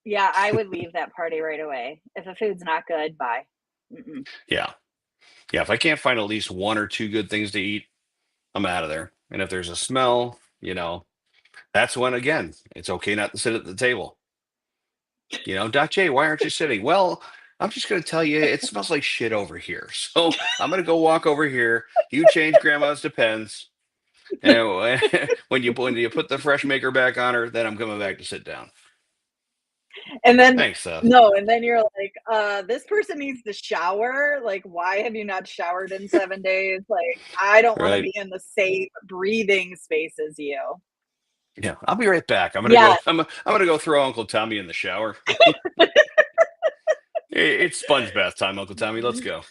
yeah, I would leave that party right away. If the food's not good, bye. Mm-mm. Yeah, yeah. If I can't find at least one or two good things to eat, I'm out of there. And if there's a smell, that's when again it's okay not to sit at the table. Doc J, why aren't you sitting? Well, I'm just going to tell you, it smells like shit over here. So I'm going to go walk over here. You change grandma's Depends. And when you put the fresh maker back on her, then I'm coming back to sit down. And then Thanks, Seth. no, and then you're like, this person needs to shower. Like, why have you not showered in 7 days? Like, I don't want to Right? be in the same breathing space as you. Yeah, I'll be right back. I'm gonna go. Yeah. I'm gonna go throw Uncle Tommy in the shower. It's sponge bath time, Uncle Tommy. Let's go.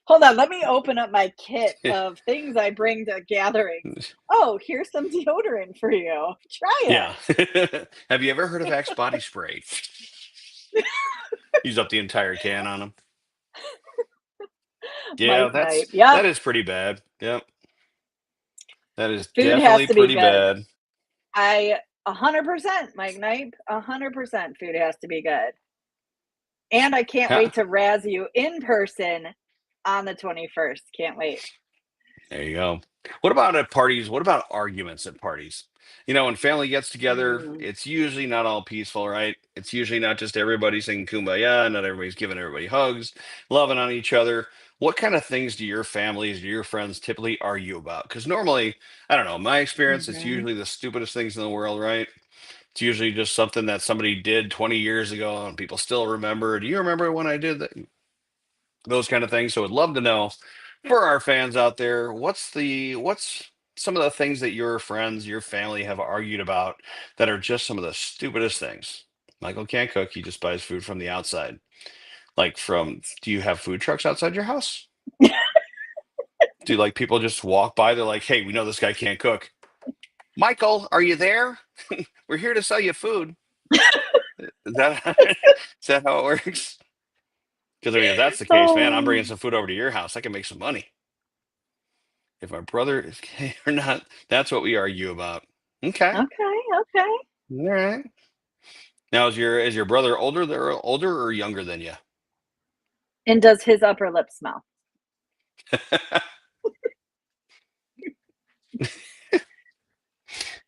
Hold on, let me open up my kit of things I bring to gatherings. Oh, here's some deodorant for you. Try Yeah. Have you ever heard of Axe body spray? Use up the entire can on them. it. Yeah, Mike Knife. that's Yep. that is pretty bad. Yep, that is Food has definitely to be pretty good. bad. I 100% Mike Knife. 100% food has to be good. And I can't Huh? wait to razz you in person on the 21st. Can't wait. There you go. What about at parties? What about arguments at parties? When family gets together, Mm, it's usually not all peaceful, right? It's usually not just everybody singing kumbaya, not everybody's giving everybody hugs, loving on each other. What kind of things do your families, do your friends typically argue about? Because normally, I don't know, my experience, it's mhm. usually the stupidest things in the world, right? It's usually just something that somebody did 20 years ago and people still remember. Do you remember when I did that? Those kind of things. So I'd love to know for our fans out there, what's some of the things that your friends, your family have argued about that are just some of the stupidest things? Michael can't cook, he just buys food from the outside. Do you have food trucks outside your house? Do like people just walk by, they're like, hey, we know this guy can't cook. Michael, are you there? We're here to sell you food. Is that is that how it works? Because I mean, if that's the case, man, I'm bringing Oh, some food over to your house. I can make some money. If my brother is gay or not, that's what we argue about. Okay. okay, okay. All right. Now is your brother older or younger than you? And does his upper lip smell?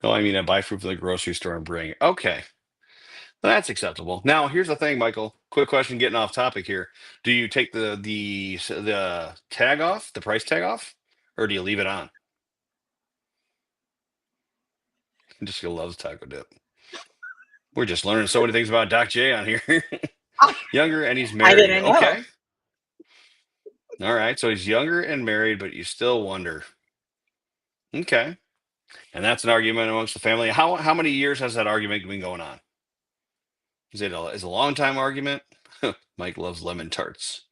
Oh, I mean, I buy food from the grocery store and bring it. Okay. That's acceptable. Now, here's the thing, Michael. Quick question, getting off topic here. Do you take the tag off, the price tag off, or do you leave it on? Jessica loves taco dip. We're just learning so many things about Doc J on here. Younger and he's I married. didn't know. Okay. All right. So he's younger and married, but you still wonder. Okay. And that's an argument amongst the family. How many years has that argument been going on? Is it a long time argument? Mike loves lemon tarts.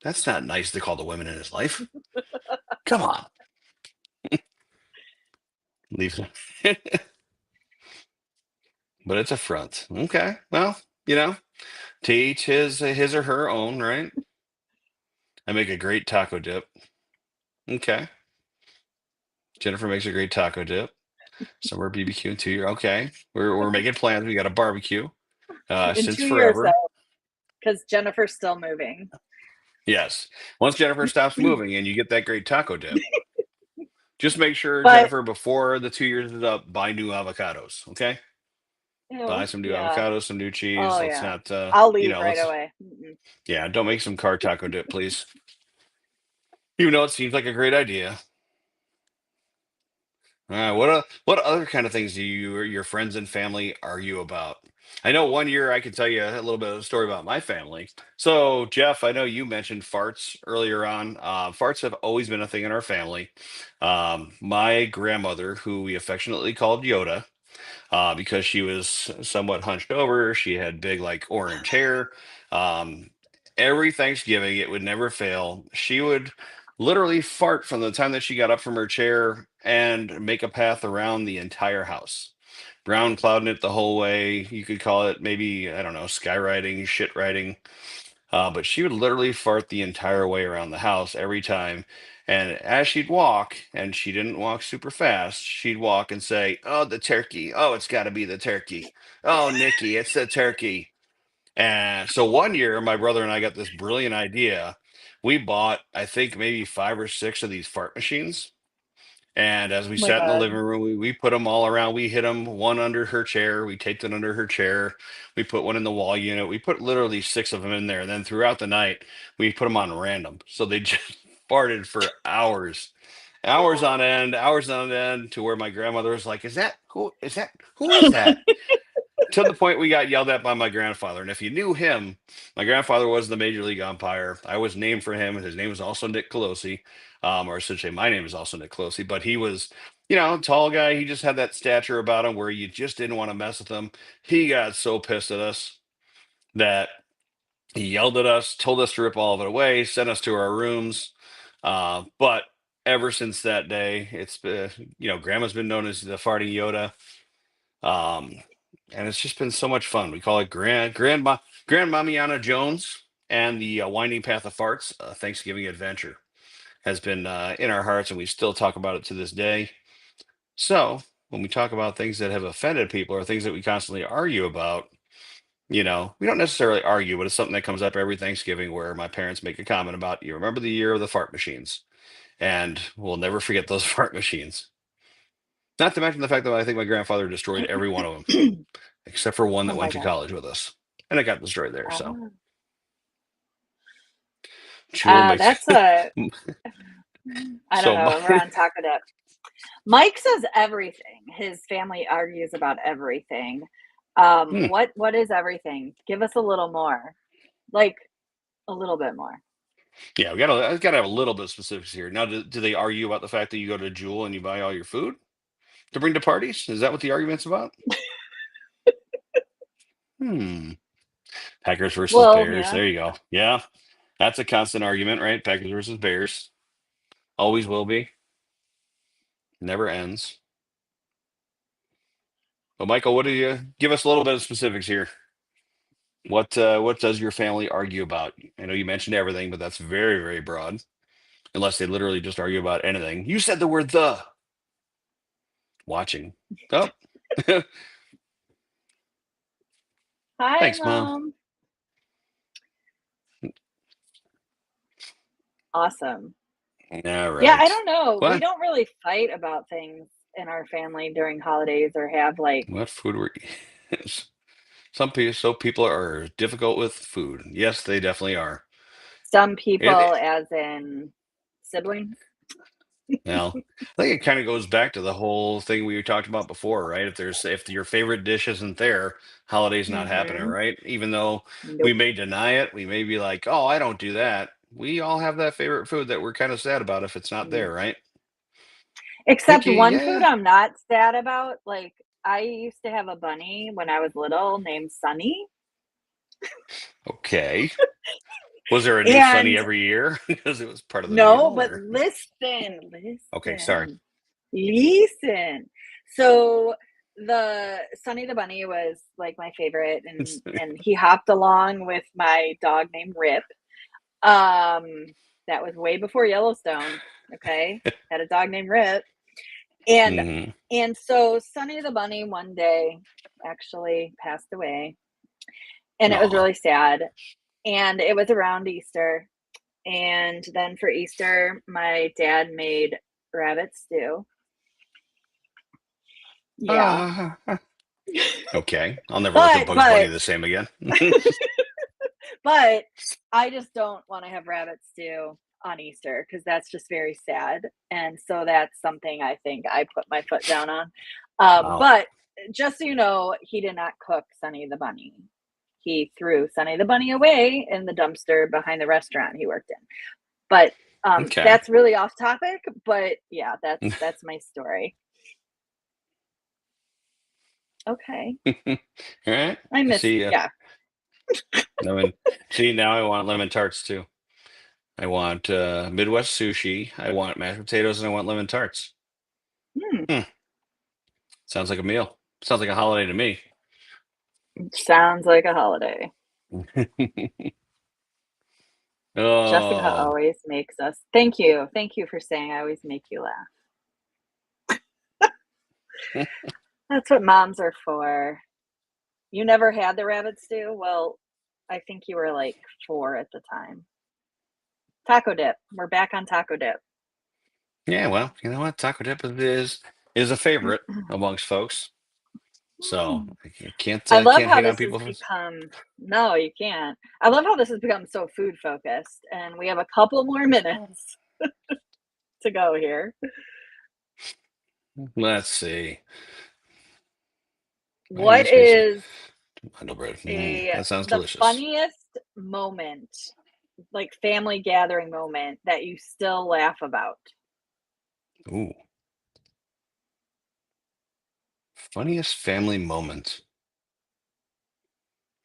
That's not nice to call the women in his life. Come on, leave. But it's a front. Okay. Well, you know, to each his or her own, right? I make a great taco dip. Okay. Jennifer makes a great taco dip. Summer BBQ too. You're okay. We're making plans. We got a barbecue. In Since 2 years, forever. though, because Jennifer's still moving. Yes. Once Jennifer stops moving and you get that great taco dip, just make sure, But, Jennifer, before the 2 years is up, buy new avocados. Okay? Buy ew, some new yeah. avocados, some new cheese. Oh, Let's yeah. not, I'll leave right away. yeah, don't make some car taco dip, please. Even though it seems like a great idea. All right, what other kind of things do you or your friends and family argue about? I know one year I could tell you a little bit of a story about my family. So, Jeff, I know you mentioned farts earlier on. Farts have always been a thing in our family. My grandmother, who we affectionately called Yoda, because she was somewhat hunched over. She had big, like, orange hair. Um, every Thanksgiving, it would never fail. She would literally fart from the time that she got up from her chair and make a path around the entire house. Brown clouding it the whole way. You could call it maybe, I don't know, skywriting, shit writing. But she would literally fart the entire way around the house every time. And as she'd walk, and she didn't walk super fast, she'd walk and say, "Oh, the turkey. Oh, it's got to be the turkey. Oh, Nikki, it's the turkey." And so one year, my brother and I got this brilliant idea. We bought, I think, maybe 5 or 6 of these fart machines. And as we Oh my sat in the living God. room, we put them all around. We hid them one under her chair. We taped it under her chair. We put one in the wall unit. We put literally 6 of them in there. And then throughout the night, we put them on random. So they just farted for hours. hours on end, to where my grandmother was like, who is that?" To the point we got yelled at by my grandfather. And if you knew him, my grandfather was the major league umpire. I was named for him. His name was also Nick Colosi, or I should say, my name is also Nick Colosi. But he was, tall guy. He just had that stature about him where you just didn't want to mess with him. He got so pissed at us that he yelled at us, told us to rip all of it away, sent us to our rooms. But ever since that day, it's been, Grandma's been known as the farting Yoda. Um, and it's just been so much fun. We call it Grandmamiana Jones, and the Winding Path of Farts, Thanksgiving adventure, has been in our hearts, and we still talk about it to this day. So when we talk about things that have offended people or things that we constantly argue about, we don't necessarily argue, but it's something that comes up every Thanksgiving where my parents make a comment about, you remember the year of the fart machines, and we'll never forget those fart machines. Not to mention the fact that I think my grandfather destroyed every one of them, except for one Oh that my went to god. college with us, and it got destroyed there. So Ah. Jewel makes That's a I don't so my know. We're on taco dip. Mike says everything. His family argues about everything. hmm, What is everything? Give us a little more. Like a little bit more. yeah, I gotta have a little bit of specifics here. Now, do they argue about the fact that you go to Jewel and you buy all your food to bring to parties? Is that what the argument's about? Hmm. Packers versus Well, Bears. yeah. There you go. Yeah, that's a constant argument, right? Packers versus Bears. Always will be. Never ends. But Michael, what do you give us a little bit of specifics here? What does your family argue about? I know you mentioned everything, but that's very, very broad. Unless they literally just argue about anything. You said the word the. Watching. Oh, Hi, thanks, Mom. Mom. Awesome. All Yeah, I right. don't know. We What? don't really fight about things in our family during holidays or have like What food were people are difficult with food. Yes, they definitely are. some It people, as in siblings. Well, I think it kind of goes back to the whole thing we talked about before, right? If your favorite dish isn't there, holiday's not happening, Mm-hmm. right? Even though we Nope. may deny it, we may be like, "Oh, I don't do that." We all have that favorite food that we're kind of sad about if it's not Mm. there, right? Except Picky, one food yeah. I'm not sad about. Like I used to have a bunny when I was little named Sunny. Okay. Was there a new Sunny And every year because it was part of the no, deal, but or? Okay, sorry. listen. So the Sunny the bunny was like my favorite, and he hopped along with my dog named Rip. That was way before Yellowstone. Okay, had a dog named Rip, and Hmm. so Sunny the bunny one day actually passed away, and it was Aw. really sad. And it was around Easter, and then for Easter, my dad made rabbit stew. Yeah, Ah. Okay. I'll never look at but Bugs Bunny but the same again. but I just don't want to have rabbit stew on Easter because that's just very sad, and so that's something I think I put my foot down on. Wow. But just so you know, he did not cook Sunny the bunny. He threw Sunny the bunny away in the dumpster behind the restaurant he worked in. But Okay. that's really off topic. But yeah, that's my story. Okay, All right. I miss See, yeah. lemon. See, now I want lemon tarts too. I want Midwest sushi. I want mashed potatoes, and I want lemon tarts. Hmm, Hmm. Sounds like a meal. Sounds like a holiday to me. sounds like a holiday. Jessica Oh, always makes us. Thank you for saying I always make you laugh. That's what moms are for. You never had the rabbit stew? Well, I think you were like 4 at the time. Taco dip. We're back on taco dip. yeah. Well, you know what? Taco dip is a favorite amongst folks. So Mm. I can't I love can't how hate on this has people for. become no, you can't. I love how this has become so food focused, and we have a couple more minutes to go here. Let's see. What Funniest piece of is handle bread. a That sounds the delicious. funniest moment, like family gathering moment that you still laugh about? Ooh, funniest family moment.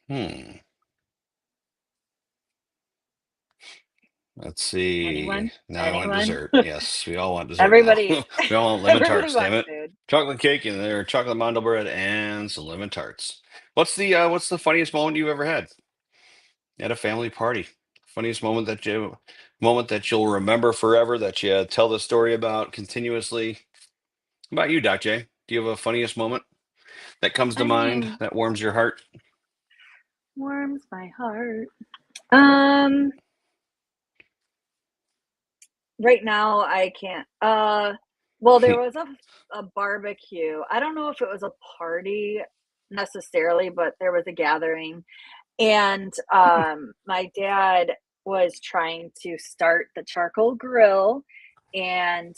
Hmm. Let's see. Anyone? Now I want Anyone? dessert. Yes, we all want dessert now. Everybody We all want lemon everybody tarts. Damn wants it! food. Chocolate cake and there, chocolate mandel bread and some lemon tarts. What's the funniest moment you've ever had at a family party? Funniest moment that you'll remember forever that you tell the story about continuously. How about you, Doc J? Do you have a funniest moment that comes to I mind mean, that warms your heart? warms my heart. Um, right now I can't. Well, there was a barbecue. I don't know if it was a party necessarily, but there was a gathering. And my dad was trying to start the charcoal grill, and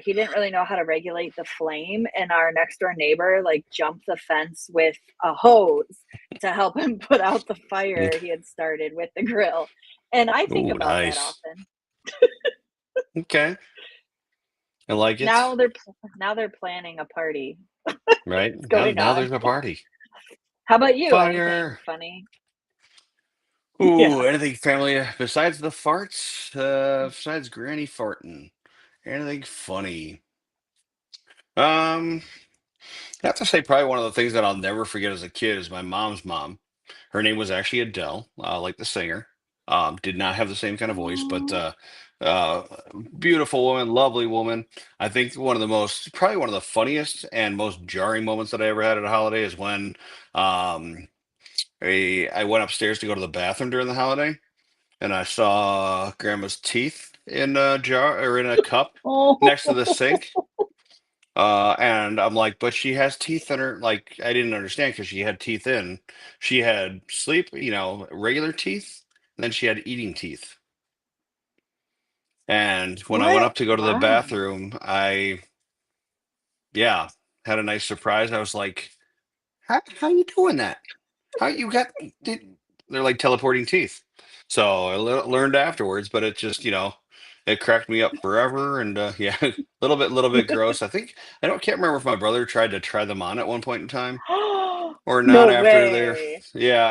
he didn't really know how to regulate the flame. And our next door neighbor like jumped the fence with a hose to help him put out the fire he had started with the grill. And I think Ooh, about that nice. often. Okay, I like Now it. they're planning a party. Right It's now, going now on. there's a party. How about you? Anything Fire. funny? Ooh, Yeah. anything family besides the farts? Besides Granny farting, anything funny? Um, I have to say, probably one of the things that I'll never forget as a kid is my mom's mom. Her name was actually Adele, like the singer. Did not have the same kind of voice, but Oh, uh, beautiful woman, lovely woman. I think probably one of the funniest and most jarring moments that I ever had at a holiday is when um, I went upstairs to go to the bathroom during the holiday, and I saw Grandma's teeth in a jar or in a cup next to the oh. sink. And I'm like, but she has teeth in her. Like, I didn't understand because she had teeth in. She had regular teeth, and then she had eating teeth. And when I went What? up to go to the Why? bathroom, yeah, had a nice surprise. I was like, how you doing that? How you got? Did, they're like teleporting teeth. So I learned afterwards, but it just it cracked me up forever. And yeah, little bit gross. I don't can't remember if my brother tried to try them on at one point in time or not No after there. way. Yeah,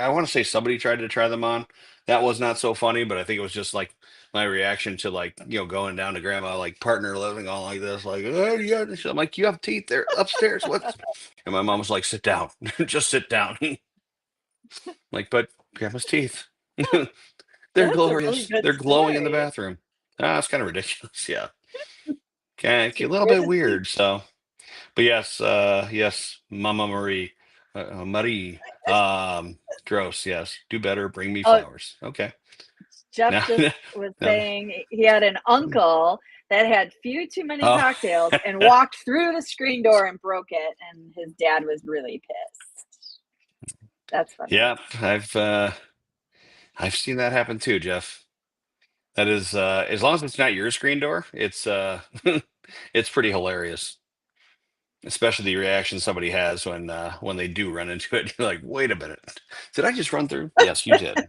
I want to say somebody tried to try them on. That was not so funny, but I think it was just like my reaction to like going down to grandma like partner living on like this like oh yeah. I'm like you have teeth there upstairs what? And my mom was like sit down just sit down. Like, but grandma's teeth. They're That's a really glorious. good They're glowing in the story. bathroom. Ah, it's kind of ridiculous. Yeah. Okay, a little bit Grandma's teeth. weird. So, but yes, yes, Mama Marie, Marie, gross. Yes, do better. Bring me Oh, flowers. Okay. Jeff Now, just was now, saying he had an uncle that had few too many oh, cocktails and walked through the screen door and broke it, and his dad was really pissed. That's funny. yeah, I've seen that happen too, Jeff. That is, as long as it's not your screen door, it's it's pretty hilarious. Especially the reaction somebody has when they do run into it. You're like, wait a minute, did I just run through? Yes, you did.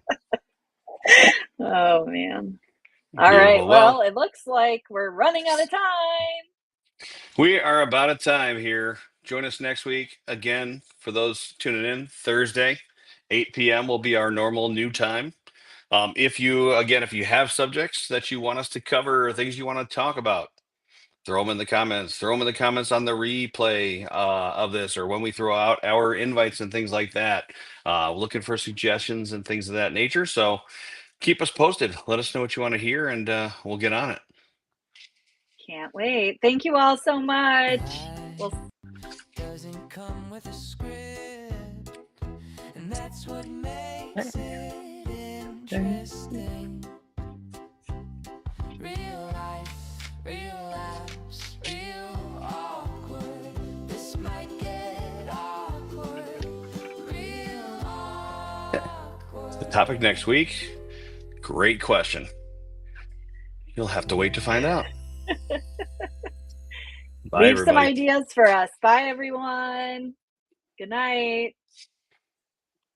Oh man. All right. Beautiful. Well, Well, it looks like we're running out of time. we are about a time here. Join us next week again for those tuning in. Thursday, 8 p.m. will be our normal new time. If you have subjects that you want us to cover or things you want to talk about, throw them in the comments. Throw them in the comments on the replay of this or when we throw out our invites and things like that. Looking for suggestions and things of that nature. So keep us posted. Let us know what you want to hear, and we'll get on it. Can't wait. Thank you all so much. We'll Life doesn't come with a script, and that's what makes it interesting. Real life, real laughs, real awkward. This might get awkward, real The awkward. topic next week. Great question. You'll have to wait to find out. Bye, Leave some everybody. ideas for us. Bye, everyone. Good night.